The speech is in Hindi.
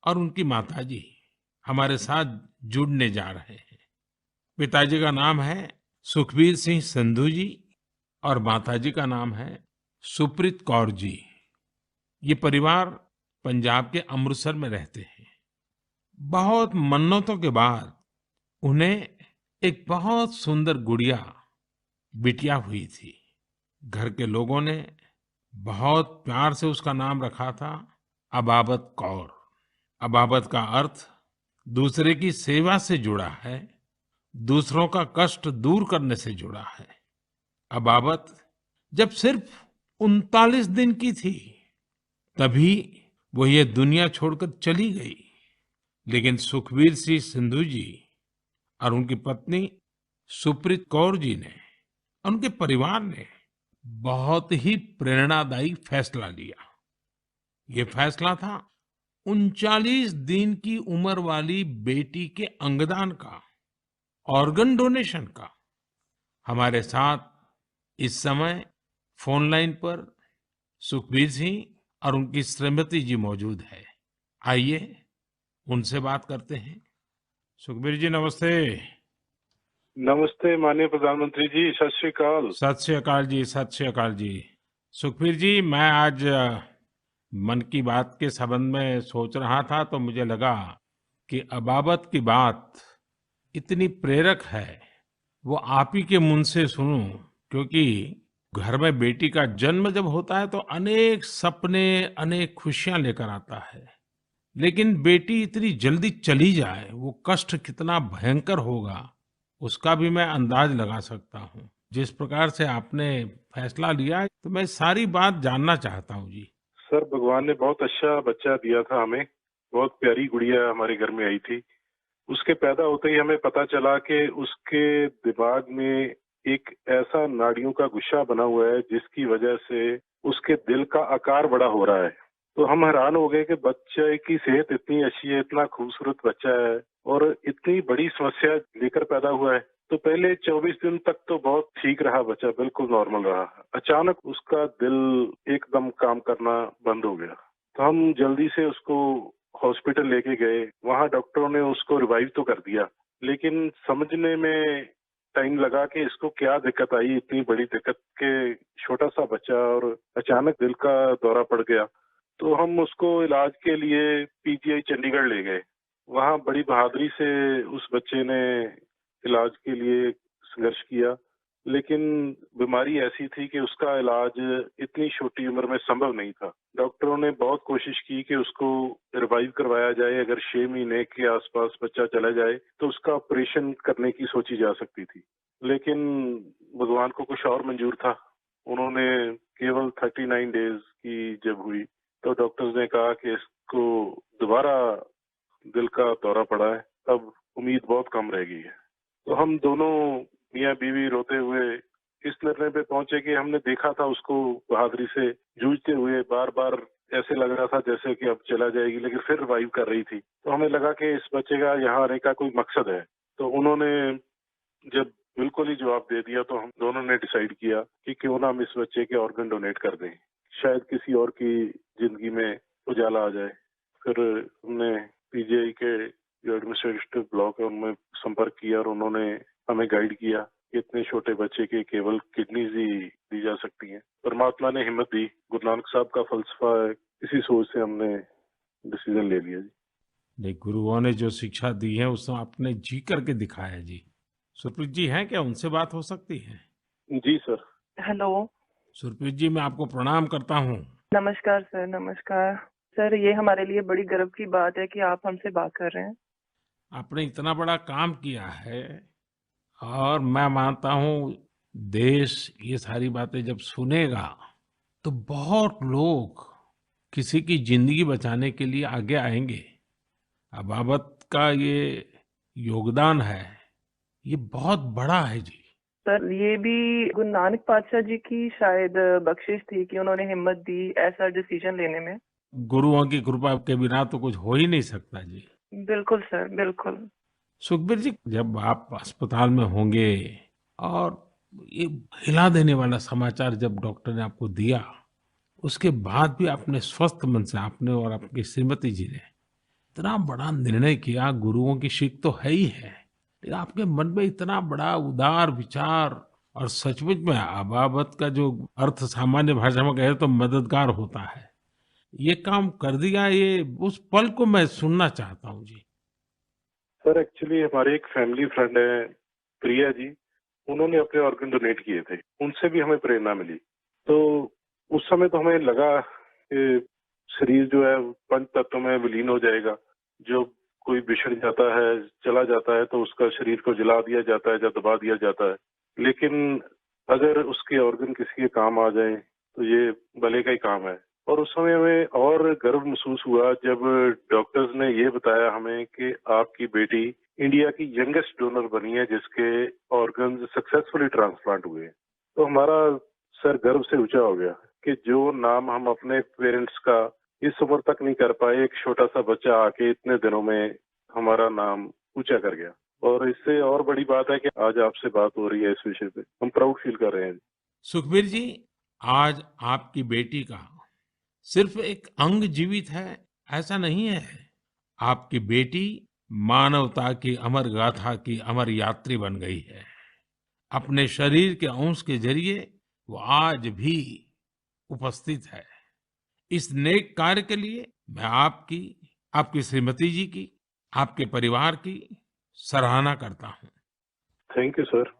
और उनकी माताजी हमारे साथ जुड़ने जा रहे हैं। पिताजी का नाम है सुखबीर सिंह संधू जी और माताजी का नाम है सुप्रीत कौर जी। ये परिवार पंजाब के अमृतसर में रहते हैं। बहुत मन्नतों के बाद उन्हें एक बहुत सुंदर गुड़िया बिटिया हुई थी। घर के लोगों ने बहुत प्यार से उसका नाम रखा था अबाबत कौर। अबाबत का अर्थ दूसरे की सेवा से जुड़ा है, दूसरों का कष्ट दूर करने से जुड़ा है। अबाबत जब सिर्फ 39 दिन की थी तभी वो ये दुनिया छोड़कर चली गई। लेकिन सुखबीर सिंह सिंधु जी और उनकी पत्नी सुप्रीत कौर जी ने, उनके परिवार ने बहुत ही प्रेरणादायी फैसला लिया। ये फैसला था 39 दिन की उम्र वाली बेटी के अंगदान का, ऑर्गन डोनेशन का। हमारे साथ इस समय फोन लाइन पर सुखबीर सिंह और उनकी श्रीमती जी मौजूद है। आइए उनसे बात करते हैं। सुखबीर जी नमस्ते। नमस्ते माननीय प्रधानमंत्री जी, सत श्री अकाल। सत श्री अकाल जी, सत श्री अकाल जी। सुखबीर जी, मैं आज मन की बात के संबंध में सोच रहा था तो मुझे लगा कि अबाबत की बात इतनी प्रेरक है, वो आप ही के मुंह से सुनूं। क्योंकि घर में बेटी का जन्म जब होता है तो अनेक सपने, अनेक खुशियां लेकर आता है। लेकिन बेटी इतनी जल्दी चली जाए, वो कष्ट कितना भयंकर होगा, उसका भी मैं अंदाज लगा सकता हूँ। जिस प्रकार से आपने फैसला लिया, तो मैं सारी बात जानना चाहता हूँ जी। सर, भगवान ने बहुत अच्छा बच्चा दिया था हमें। बहुत प्यारी गुड़िया हमारे घर में आई थी। उसके पैदा होते ही हमें पता चला कि उसके दिमाग में एक ऐसा नाड़ियों का गुच्छा बना हुआ है जिसकी वजह से उसके दिल का आकार बड़ा हो रहा है। तो हम हैरान हो गए कि बच्चे की सेहत इतनी अच्छी है, इतना खूबसूरत बच्चा है और इतनी बड़ी समस्या लेकर पैदा हुआ है। तो पहले 24 दिन तक तो बहुत ठीक रहा बच्चा, बिल्कुल नॉर्मल रहा। अचानक उसका दिल एकदम काम करना बंद हो गया। तो हम जल्दी से उसको हॉस्पिटल लेके गए। वहाँ डॉक्टरों ने उसको रिवाइव तो कर दिया, लेकिन समझने में टाइम लगा कि इसको क्या दिक्कत आई, इतनी बड़ी दिक्कत के छोटा सा बच्चा और अचानक दिल का दौरा पड़ गया। तो हम उसको इलाज के लिए पीजीआई चंडीगढ़ ले गए। वहाँ बड़ी बहादुरी से उस बच्चे ने इलाज के लिए संघर्ष किया, लेकिन बीमारी ऐसी थी कि उसका इलाज इतनी छोटी उम्र में संभव नहीं था। डॉक्टरों ने बहुत कोशिश की कि उसको रिवाइव करवाया जाए। अगर 6 महीने के आसपास बच्चा चला जाए तो उसका ऑपरेशन करने की सोची जा सकती थी, लेकिन भगवान को कुछ और मंजूर था। उन्होंने केवल 39 डेज की जब हुई तो डॉक्टर्स ने कहा कि इसको दोबारा दिल का दौरा पड़ा है, अब उम्मीद बहुत कम रह गई है। तो हम दोनों मियाँ बीवी रोते हुए इस निर्णय पे पहुंचे कि हमने देखा था उसको बहादुरी से जूझते हुए, बार बार ऐसे लग रहा था जैसे कि अब चला जाएगी, लेकिन फिर रिवाइव कर रही थी। तो हमें लगा कि इस बच्चे का यहाँ आने का कोई मकसद है। तो उन्होंने जब बिल्कुल ही जवाब दे दिया तो हम दोनों ने डिसाइड किया कि क्यों ना हम इस बच्चे के ऑर्गन डोनेट कर दें, शायद किसी और की जिंदगी में उजाला आ जाए। फिर हमने पीजीआई के जो एडमिनिस्ट्रेटिव ब्लॉक है उनमें संपर्क किया और उन्होंने हमें गाइड किया कि इतने छोटे बच्चे के केवल किडनीज ही दी जा सकती हैं। परमात्मा ने हिम्मत दी, गुरु नानक साहब का फलसफा है, इसी सोच से हमने डिसीजन ले लिया जी। नहीं, गुरुओं ने जो शिक्षा दी है उसको आपने जी करके दिखाया जी। सुप्रीत जी हैं क्या, उनसे बात हो सकती है? जी सर। हेलो। सुप्रीत जी, मैं आपको प्रणाम करता हूँ। नमस्कार सर, नमस्कार। सर, ये हमारे लिए बड़ी गर्व की बात है कि आप हमसे बात कर रहे हैं। आपने इतना बड़ा काम किया है और मैं मानता हूँ देश ये सारी बातें जब सुनेगा तो बहुत लोग किसी की जिंदगी बचाने के लिए आगे आएंगे। अबाबत का ये योगदान है, ये बहुत बड़ा है जी। सर, ये भी गुरु नानक पातशाह जी की शायद बख्शिश थी कि उन्होंने हिम्मत दी ऐसा डिसीजन लेने में। गुरुओं की कृपा के बिना तो कुछ हो ही नहीं सकता जी। बिल्कुल सर, बिल्कुल। सुखबीर जी, जब आप अस्पताल में होंगे और ये हिला देने वाला समाचार जब डॉक्टर ने आपको दिया, उसके बाद भी आपने स्वस्थ मन से, आपने और आपकी श्रीमती जी ने इतना बड़ा निर्णय किया, गुरुओं की सीख तो है ही है, लेकिन आपके मन में इतना बड़ा उदार विचार, और सचमुच में अबाबत का जो अर्थ सामान्य भाषा में कहे तो मददगार होता है। ये काम कर दिया, ये उस पल को मैं सुनना चाहता हूँ जी। सर एक्चुअली हमारे एक फैमिली फ्रेंड है, प्रिया जी, उन्होंने अपने ऑर्गन डोनेट किए थे, उनसे भी हमें प्रेरणा मिली। तो उस समय तो हमें लगा कि शरीर जो है पंच तत्व में विलीन हो जाएगा, जो कोई बिछड़ जाता है, चला जाता है तो उसका शरीर को जला दिया जाता है या दबा दिया जाता है, लेकिन अगर उसके ऑर्गन किसी के काम आ जाए तो ये भले का ही काम है। और उस समय हमें और गर्व महसूस हुआ जब डॉक्टर्स ने ये बताया हमें कि आपकी बेटी इंडिया की यंगेस्ट डोनर बनी है जिसके ऑर्गन सक्सेसफुली ट्रांसप्लांट हुए। तो हमारा सर गर्व से ऊंचा हो गया कि जो नाम हम अपने पेरेंट्स का इस उम्र तक नहीं कर पाए, एक छोटा सा बच्चा आके इतने दिनों में हमारा नाम ऊंचा कर गया। और इससे और बड़ी बात है कि आज आपसे बात हो रही है इस विषय पे, हम प्राउड फील कर रहे हैं। सुखबीर जी, आज आपकी बेटी का सिर्फ एक अंग जीवित है ऐसा नहीं है। आपकी बेटी मानवता की अमर गाथा की अमर यात्री बन गई है। अपने शरीर के अंश के जरिए वो आज भी उपस्थित है। इस नेक कार्य के लिए मैं आपकी, आपकी श्रीमती जी की, आपके परिवार की सराहना करता हूँ। Thank you sir.